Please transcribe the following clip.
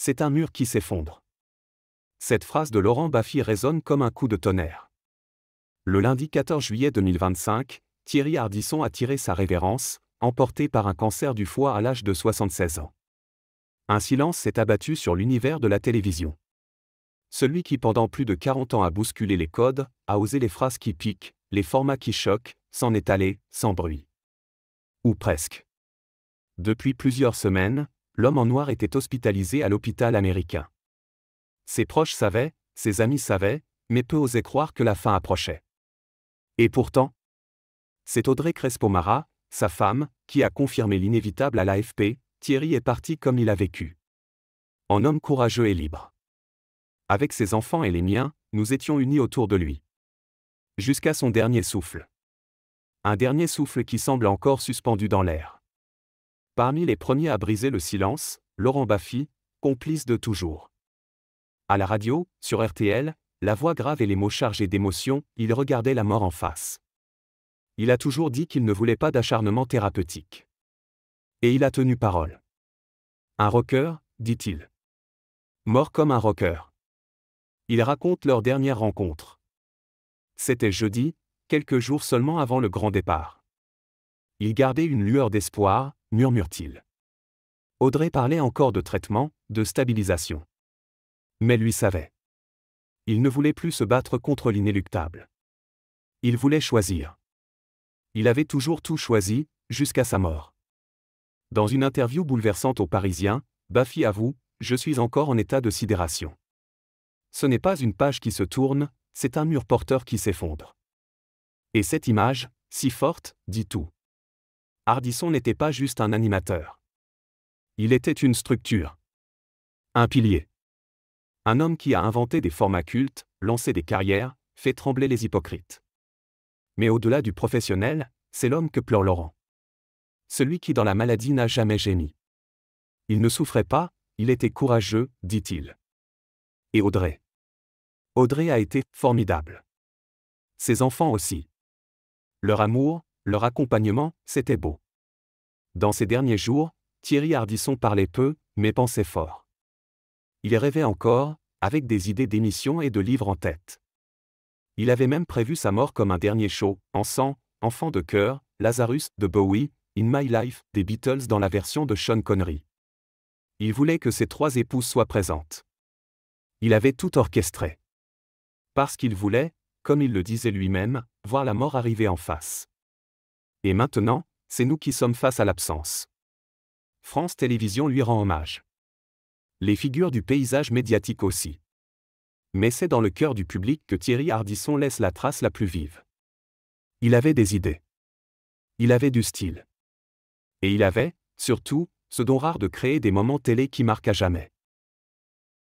c'est un mur qui s'effondre. Cette phrase de Laurent Baffy résonne comme un coup de tonnerre. Le lundi 14 juillet 2025, Thierry Ardisson a tiré sa révérence, emporté par un cancer du foie à l'âge de 76 ans. Un silence s'est abattu sur l'univers de la télévision. Celui qui pendant plus de 40 ans a bousculé les codes, a osé les phrases qui piquent, les formats qui choquent, s'en est allé, sans bruit. Ou presque. Depuis plusieurs semaines, l'homme en noir était hospitalisé à l'hôpital américain. Ses proches savaient, ses amis savaient, mais peu osaient croire que la fin approchait. Et pourtant, c'est Audrey Crespo-Mara, sa femme, qui a confirmé l'inévitable à l'AFP, Thierry est parti comme il a vécu. En homme courageux et libre. Avec ses enfants et les miens, nous étions unis autour de lui. Jusqu'à son dernier souffle. Un dernier souffle qui semble encore suspendu dans l'air. Parmi les premiers à briser le silence, Laurent Baffy, complice de toujours. À la radio, sur RTL, la voix grave et les mots chargés d'émotion, il regardait la mort en face. Il a toujours dit qu'il ne voulait pas d'acharnement thérapeutique. Et il a tenu parole. Un rocker, dit-il. Mort comme un rocker. Il raconte leur dernière rencontre. C'était jeudi, quelques jours seulement avant le grand départ. Il gardait une lueur d'espoir, murmure-t-il. Audrey parlait encore de traitement, de stabilisation. Mais lui savait. Il ne voulait plus se battre contre l'inéluctable. Il voulait choisir. Il avait toujours tout choisi, jusqu'à sa mort. Dans une interview bouleversante aux Parisiens, Baffy avoue « Je suis encore en état de sidération. Ce n'est pas une page qui se tourne, c'est un mur porteur qui s'effondre. » Et cette image, si forte, dit tout. Ardisson n'était pas juste un animateur. Il était une structure. Un pilier. Un homme qui a inventé des formats cultes, lancé des carrières, fait trembler les hypocrites. Mais au-delà du professionnel, c'est l'homme que pleure Laurent. Celui qui dans la maladie n'a jamais gémi. Il ne souffrait pas, il était courageux, dit-il. Et Audrey. Audrey a été formidable. Ses enfants aussi. Leur amour, leur accompagnement, c'était beau. Dans ces derniers jours, Thierry Ardisson parlait peu, mais pensait fort. Il rêvait encore, avec des idées d'émissions et de livres en tête. Il avait même prévu sa mort comme un dernier show, en sang, Enfant de cœur, Lazarus, de Bowie, In My Life, des Beatles dans la version de Sean Connery. Il voulait que ses 3 épouses soient présentes. Il avait tout orchestré. Parce qu'il voulait, comme il le disait lui-même, voir la mort arriver en face. Et maintenant, c'est nous qui sommes face à l'absence. France Télévisions lui rend hommage. Les figures du paysage médiatique aussi. Mais c'est dans le cœur du public que Thierry Ardisson laisse la trace la plus vive. Il avait des idées. Il avait du style. Et il avait, surtout, ce don rare de créer des moments télé qui marquent à jamais.